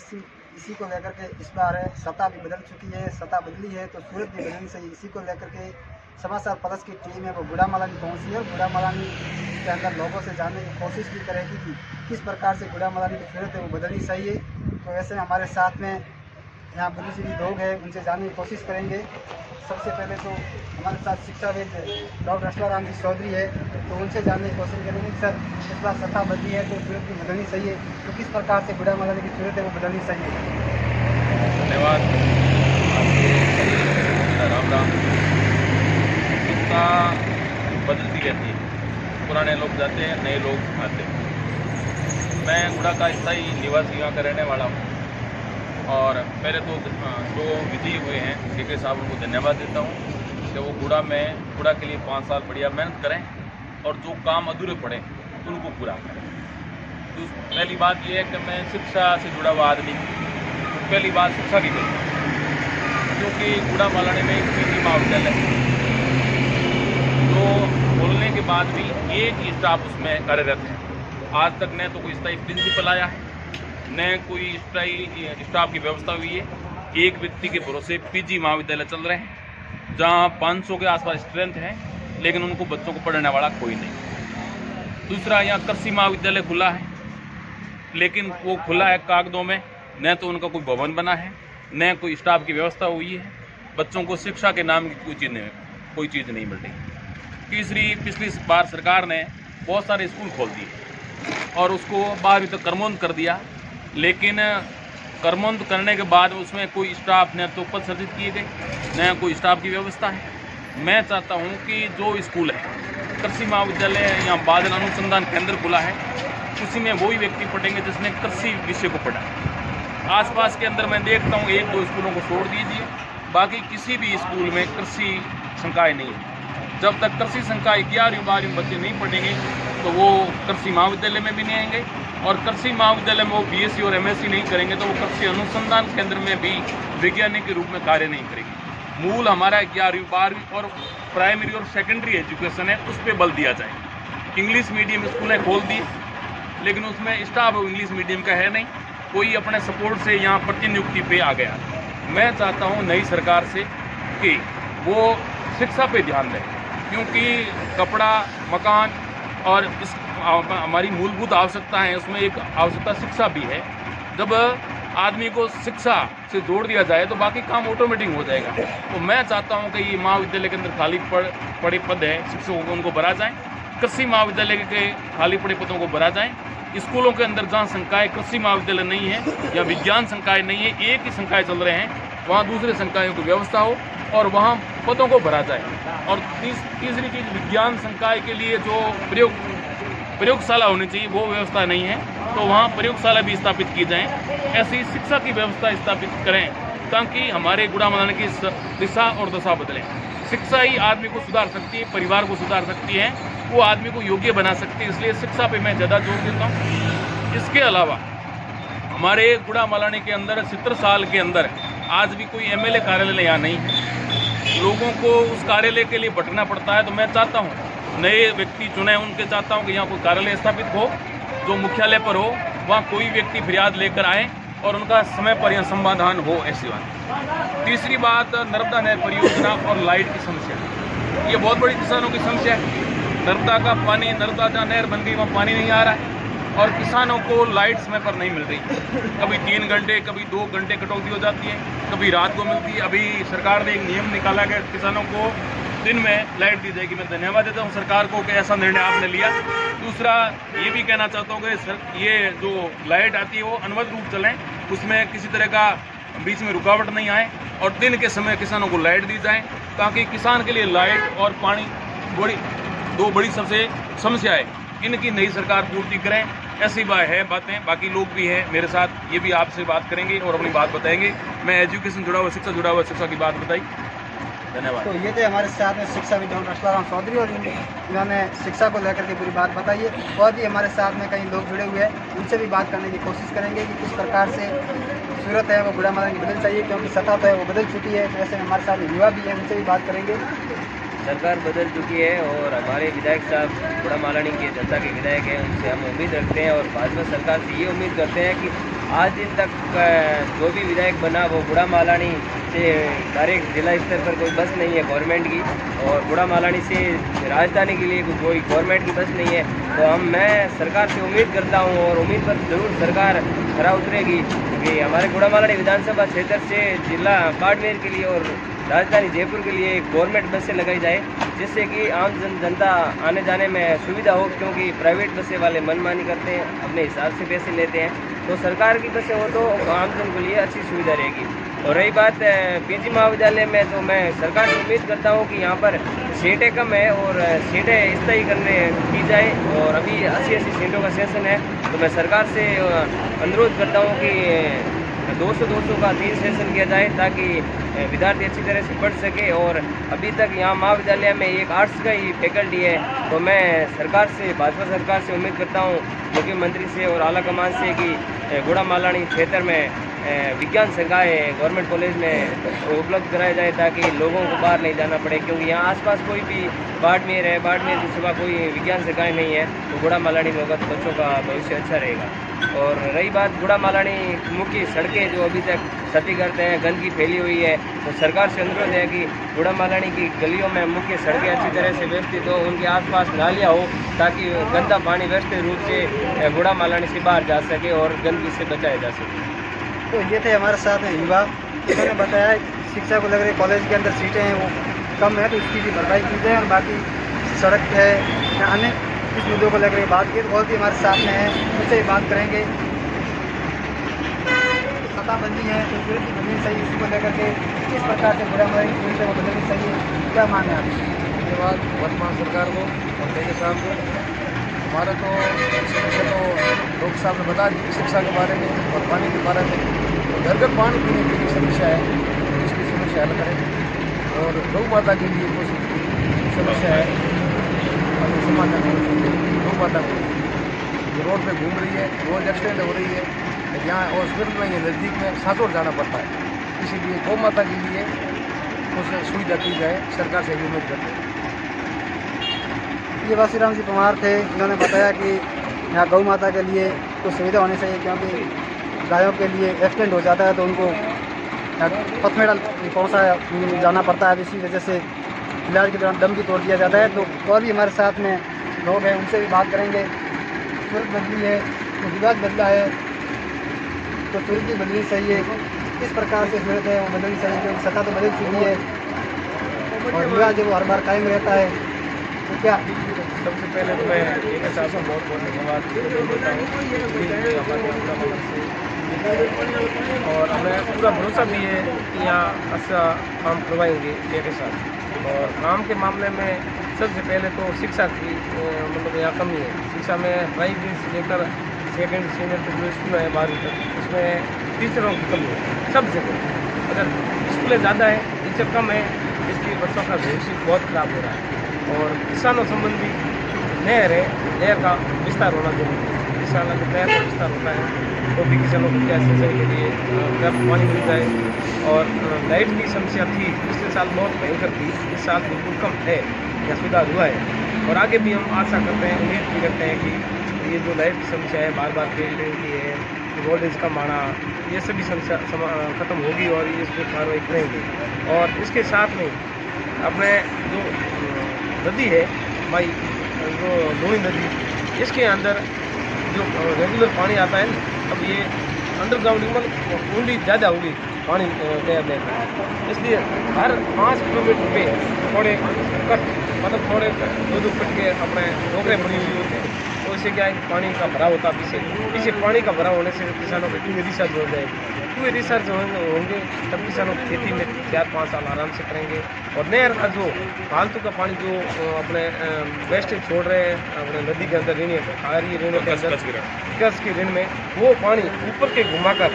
इसी को लेकर के इस बार सत्ता भी बदल चुकी है, सत्ता बदली है तो सूरत भी बदलनी चाहिए। इसी को लेकर के समाचार प्लस की टीम है वो गुड़ा मलानी पहुँची है और गुड़ा मलानी के अंदर लोगों से जानने की कोशिश भी करेगी कि किस प्रकार से गुड़ा मलानी की सूरत है वो बदलनी चाहिए। तो ऐसे हमारे साथ में यहाँ बुद्धिजीवी लोग हैं, उनसे जानने की कोशिश करेंगे। सबसे पहले तो हमारे साथ शिक्षाविद डॉक्टर असलाराम जी चौधरी है, तो उनसे जानने की कोशिश करेंगे कि सर इस बार सत्ता बदली है तो सूरत की बदलनी चाहिए, तो किस प्रकार से गुड़ा मलानी की सूरत है वो बदलनी चाहिए। धन्यवाद। राम राम। सत्ता बदलती रहती है, पुराने लोग जाते हैं, नए लोग आते हैं। मैं गुड़ा का स्थायी निवासी यहाँ का रहने वाला हूँ और पहले तो जो विजयी हुए हैं DK साहब उनको धन्यवाद देता हूँ कि वो गुड़ा के लिए 5 साल बढ़िया मेहनत करें और जो काम अधूरे पड़े उनको पूरा करें। तो पहली बात ये है कि मैं शिक्षा से जुड़ा हुआ आदमी हूँ। पहली बात शिक्षा की करूँ क्योंकि गुड़ा मलानी में एक PG महाविद्यालय है, तो बोलने के बाद भी एक ही स्टाफ उसमें कार्यरत है। आज तक न तो कोई स्थायी प्रिंसिपल आया है, न कोई स्टाफ की व्यवस्था हुई है। एक व्यक्ति के भरोसे PG महाविद्यालय चल रहे हैं जहां 500 के आसपास स्ट्रेंथ है, लेकिन उनको बच्चों को पढ़ने वाला कोई नहीं। दूसरा, यहाँ कृषि महाविद्यालय खुला है, लेकिन वो खुला है कागजों में, न तो उनका कोई भवन बना है, न कोई स्टाफ की व्यवस्था हुई है। बच्चों को शिक्षा के नाम की कोई चीज़ नहीं मिल रही। तीसरी, पिछली बार सरकार ने बहुत सारे स्कूल खोल दिए और उसको 12वीं तक कर्मोन्नत कर दिया, लेकिन कर्मोन्नत करने के बाद उसमें कोई स्टाफ न तो पद सृजित किए गए, न कोई स्टाफ की व्यवस्था है। मैं चाहता हूं कि जो स्कूल है, कृषि महाविद्यालय यहाँ बादल अनुसंधान केंद्र खुला है, उसी में वही व्यक्ति पढ़ेंगे जिसने कृषि विषय को पढ़ा। आसपास के अंदर मैं देखता हूँ 1-2 स्कूलों को छोड़ दीजिए, बाकी किसी भी स्कूल में कृषि संकाय नहीं है। जब तक कृषि संकाय 11वीं-12वीं बच्चे नहीं पढ़ेंगे तो वो कृषि महाविद्यालय में भी नहीं आएंगे, और कृषि महाविद्यालय में वो BSc और MSc नहीं करेंगे तो वो कृषि अनुसंधान केंद्र में भी वैज्ञानिक के रूप में कार्य नहीं करेंगे। मूल हमारा 11वीं-12वीं और प्राइमरी और सेकेंडरी एजुकेशन है, उस पर बल दिया जाए। इंग्लिश मीडियम स्कूलें खोल दी, लेकिन उसमें स्टाफ इंग्लिश मीडियम का है नहीं, कोई अपने सपोर्ट से यहाँ प्रतिनियुक्ति पे आ गया। मैं चाहता हूँ नई सरकार से कि वो शिक्षा पे ध्यान दें, क्योंकि कपड़ा, मकान और इस हमारी मूलभूत आवश्यकता है, उसमें एक आवश्यकता शिक्षा भी है। जब आदमी को शिक्षा से जोड़ दिया जाए तो बाकी काम ऑटोमेटिक हो जाएगा। तो मैं चाहता हूं कि ये महाविद्यालय के अंदर खाली पड़े पद है, शिक्षकों को उनको भरा जाए। कृषि महाविद्यालय के खाली पड़े पदों को भरा जाए। स्कूलों के अंदर जहाँ संकाय कृषि महाविद्यालय नहीं है या विज्ञान संकाय नहीं है, एक ही संकाय चल रहे हैं, वहाँ दूसरे संकायों की व्यवस्था हो और वहाँ पदों को भरा जाए। और तीसरी चीज़, विज्ञान संकाय के लिए जो प्रयोगशाला होनी चाहिए वो व्यवस्था नहीं है, तो वहाँ प्रयोगशाला भी स्थापित की जाए। ऐसी शिक्षा की व्यवस्था स्थापित करें ताकि हमारे गुड़ा मलानी की दिशा और दशा बदले। शिक्षा ही आदमी को सुधार सकती है, परिवार को सुधार सकती है, वो आदमी को योग्य बना सकती है। इसलिए शिक्षा पे मैं ज़्यादा जोर देता हूँ। इसके अलावा हमारे गुड़ा मलानी के अंदर 70 साल के अंदर आज भी कोई MLA कार्यालय यहाँ नहीं है। लोगों को उस कार्यालय के लिए भटकना पड़ता है। तो मैं चाहता हूँ नए व्यक्ति चुने, उनके चाहता हूँ कि यहाँ कोई कार्यालय स्थापित हो जो मुख्यालय पर हो, वहाँ कोई व्यक्ति फरियाद लेकर आए और उनका समय पर यह समाधान हो। ऐसी बात। तीसरी बात, नर्मदा नहर परियोजना और लाइट की समस्या, ये बहुत बड़ी किसानों की समस्या है। नर्मदा का पानी, नर्मदा जहाँ नहर बन गई वहाँ पानी नहीं आ रहा है और किसानों को लाइट समय पर नहीं मिल रही। कभी 3 घंटे, कभी 2 घंटे कटौती हो जाती है, कभी रात को मिलती है। अभी सरकार ने एक नियम निकाला कि किसानों को दिन में लाइट दी जाएगी। मैं धन्यवाद देता हूँ सरकार को कि ऐसा निर्णय आपने लिया। दूसरा, ये भी कहना चाहता हूँ कि ये जो लाइट आती है वो अनवरत रूप चलें, उसमें किसी तरह का बीच में रुकावट नहीं आए और दिन के समय किसानों को लाइट दी जाए, ताकि किसान के लिए लाइट और पानी दो बड़ी सबसे समस्याएं, इनकी नई सरकार पूर्ति करें। ऐसी बातें बाकी लोग भी हैं मेरे साथ, ये भी आपसे बात करेंगे और अपनी बात बताएंगे। मैं एजुकेशन जुड़ा हुआ, शिक्षा की बात बताई। धन्यवाद। तो ये थे हमारे साथ में शिक्षाविद डॉक्टर असलाराम चौधरी और इन्होंने शिक्षा को लेकर के पूरी बात बताई है। और भी हमारे साथ में कई लोग जुड़े हुए हैं, उनसे भी बात करने की कोशिश करेंगे कि किस प्रकार से सूरत है वो गुड़ा मलानी की बदल चाहिए, क्योंकि सत्ता तो है वो बदल चुकी है। तो ऐसे हमारे साथ युवा भी हैं, उनसे भी बात करेंगे। सरकार बदल चुकी है और हमारे विधायक साहब गुड़ा मलानी के जनता के विधायक हैं, उनसे हम उम्मीद रखते हैं और भाजपा सरकार से ये उम्मीद करते हैं कि आज दिन तक जो भी विधायक बना वो गुड़ा मालानी से डायरेक्ट जिला स्तर पर कोई बस नहीं है गवर्नमेंट की, और गुड़ा मालानी से राजधानी के लिए कोई गवर्नमेंट की बस नहीं है। तो मैं सरकार से उम्मीद करता हूँ और उम्मीद पर ज़रूर सरकार खरा उतरेगी कि हमारे गुड़ा मालानी विधानसभा क्षेत्र से जिला बाड़मेर के लिए और राजधानी जयपुर के लिए गवर्नमेंट बसें लगाई जाए, जिससे कि आम जनता आने जाने में सुविधा हो, क्योंकि प्राइवेट बसें वाले मनमानी करते हैं, अपने हिसाब से पैसे लेते हैं। तो सरकार की बसें हो तो आमजन के लिए अच्छी सुविधा रहेगी। और रही बात पीजी महाविद्यालय में, तो मैं सरकार से उम्मीद करता हूँ कि यहाँ पर सीटें कम है और सीटें स्थायी करने की जाए, और अभी 80 सीटों का सेशन है। तो मैं सरकार से अनुरोध करता हूँ कि 200 का 3 सेशन किया जाए, ताकि विद्यार्थी अच्छी तरह से पढ़ सके। और अभी तक यहाँ महाविद्यालय में एक आर्ट्स का ही फैकल्टी है। तो मैं सरकार से, भाजपा सरकार से उम्मीद करता हूँ, मुख्यमंत्री से और आला कमान से, कि गुड़ा मालानी क्षेत्र में विज्ञान संकाय गवर्नमेंट कॉलेज में उपलब्ध कराया जाए, ताकि लोगों को बाहर नहीं जाना पड़े, क्योंकि यहाँ आसपास कोई भी बाड़मेर है, बाड़मेर के सिवा कोई विज्ञान संकाय नहीं है। तो गुड़ा मालानी में होगा तो बच्चों का भविष्य अच्छा रहेगा। और रही बात गुड़ा मालानी मुख्य सड़कें जो अभी तक क्षतिग्रस्त हैं, गंदगी फैली हुई है, तो सरकार से अनुरोध है कि गुड़ा मालानी की गलियों में मुख्य सड़कें अच्छी तरह से व्यवस्थित हो, उनके आसपास नालियाँ हो, ताकि गंदा पानी व्यवस्थित रूप से गुड़ा मालानी से बाहर जा सके और गंदगी से बचाया जा सके। तो ये थे हमारे साथ में युवा, उन्होंने बताया शिक्षा को लग रही कॉलेज के अंदर सीटें हैं वो कम है, तो इसकी भी भरपाई की जाए। और बाकी सड़क है या अन्य इस मुद्दों को लेकर बात की, और भी हमारे साथ में है, उनसे बात करेंगे। सताबंदी है तो सूरत की बदलनी चाहिए, इसी को लेकर के किस प्रकार से गुड़ा मालानी की सूरत को बदलनी चाहिए, क्या माने आप? धन्यवाद वर्तमान सरकार को और मेरे साहब को। हमारा तो लोक साहब ने बता दी शिक्षा के बारे में और पानी के बारे में। तो घर घर पानी पीने की भी समस्या है, तो इसकी समस्या हल करें। और गौ माता के लिए कुछ समस्या है, और समाधान होना चाहिए। गौ माता को जो रोड पे घूम रही है, रोज एक्सीडेंट हो रही है, यहाँ हॉस्पिटल में ये नज़दीक में सासोर जाना पड़ता है। इसीलिए गौ माता के लिए कुछ सुविधा की जाए, सरकार से भी उम्मीद करते हैं। ये बासीराम जी कुमार थे, इन्होंने बताया कि यहाँ गौ माता के लिए कुछ सुविधा होनी चाहिए, क्योंकि गायों के लिए एक्सीडेंट हो जाता है तो उनको पथमेड़ल पहुँचा जाना पड़ता है, इसी वजह से इलाज के दौरान दम भी तोड़ दिया जाता है। तो और भी हमारे साथ में लोग हैं, उनसे भी बात करेंगे। सूरत बदली है तो विकास बदला है, तो सूरत भी बदलनी चाहिए, किस प्रकार से सूरत है वो बदलनी चाहिए, क्योंकि सत्ता तो बदल चुकी है और विवाद जो हर बार कायम रहता है। तो क्या सबसे पहले तो मैं एक साहब को बहुत बहुत धन्यवाद देता हूँ, और हमें पूरा भरोसा भी है कि यहाँ अच्छा काम करवाएंगे के साथ। और काम के मामले में सबसे पहले तो शिक्षा की मतलब यहाँ कमी है। शिक्षा में प्राइमरी से लेकर सेकेंड सीनियर तक जो स्कूल है 12वीं तक, उसमें टीचरों की कमी है सबसे पहले। अगर स्कूलें ज़्यादा है, टीचर कम है, इसलिए बच्चों का भविष्य बहुत खराब हो रहा है। और किसानों संबंधी नहर है, नहर का विस्तार होना जरूरी है। किसानों का नहर का विस्तार होता है तो भी किसानों को क्या सिंचाई के लिए गर्म पानी मिल जाए। और लाइट की समस्या थी पिछले साल, बहुत भयंकर थी, इस साल बिल्कुल कम है या सुधार हुआ है। और आगे भी हम आशा करते हैं, उम्मीद भी करते हैं कि ये जो लाइट की समस्या है, बार बार फेल की है, वोल्टेज कम आना, ये सभी समस्या ख़त्म होगी और ये इस पर कार्रवाई करेंगे। और इसके साथ में अपने जो नदी है भाई, जो लोनी नदी, इसके अंदर जो रेगुलर पानी आता है, अब ये अंडरग्राउंड कुंडी ज़्यादा होगी पानी नया नया, इसलिए हर 5 किलोमीटर पे थोड़े कट, मतलब थोड़े 2-2 फुट के अपने डोगरे बनी हुई होते हैं। तो इससे क्या है, पानी का भराव होता है। पीछे पानी का भराव होने से किसानों को टू रिसर्च हो जाएगी, टू रिसर्च होंगे तब किसानों को खेती में 4-5 साल आराम से करेंगे। और नहर का जो फालतू का पानी जो अपने वेस्टेज छोड़ रहे हैं अपने नदी के अंदर, ऋण खारी ऋण के अंदर, कस की ऋण में, वो पानी ऊपर के घुमाकर,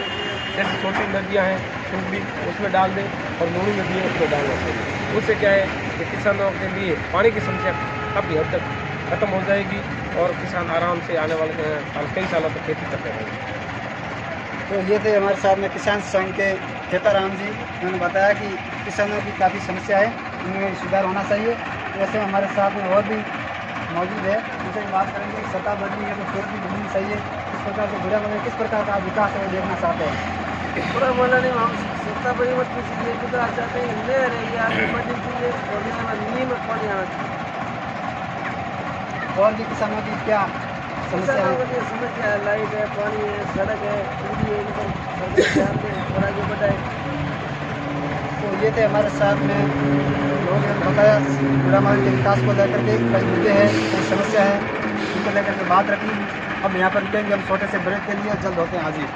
जैसे छोटी नदियाँ हैं सुनबी, उसमें डाल दें, और नूनी नदी है उसमें डालना चाहिए। उससे क्या है कि किसानों के लिए पानी की समस्या काफ़ी हद तक ख़त्म हो जाएगी और किसान आराम से आने वाले कई सालों तक खेती करते रहेंगे। तो ये थे हमारे साथ में किसान संघ के खेताराम जी, उन्होंने बताया कि किसानों की काफ़ी समस्या है, उनमें सुधार होना चाहिए। वैसे हमारे साथ में और भी मौजूद है, उनसे बात करेंगे। सत्ता बदली है तो सूरत भी बदलनी चाहिए, प्रकार से गुड़ा मालानी किस प्रकार का विकास है देखना चाहते हैं? पूरा बोला नहीं, हम सत्ता परिवर्तन से ये कुछ चाहते हैं, नहर है ये आगे बढ़नी चाहिए और यहाँ नीम पानी आना चाहिए। और भी किसानों की क्या समस्या किसानों है? की समस्या है, लाइट है, पानी है, सड़क है, बिजली है, इन पर सरकार ध्यान दें और आगे बढ़ाए। तो ये थे हमारे साथ में लोगों ने बताया गुड़ा मालानी के विकास को लेकर के कई मुद्दे हैं, कई समस्या है, उनको लेकर के बात रखी। अब यहाँ पर रुकेंगे हम छोटे से ब्रेक के लिए, जल्द होते हैं हाजिर।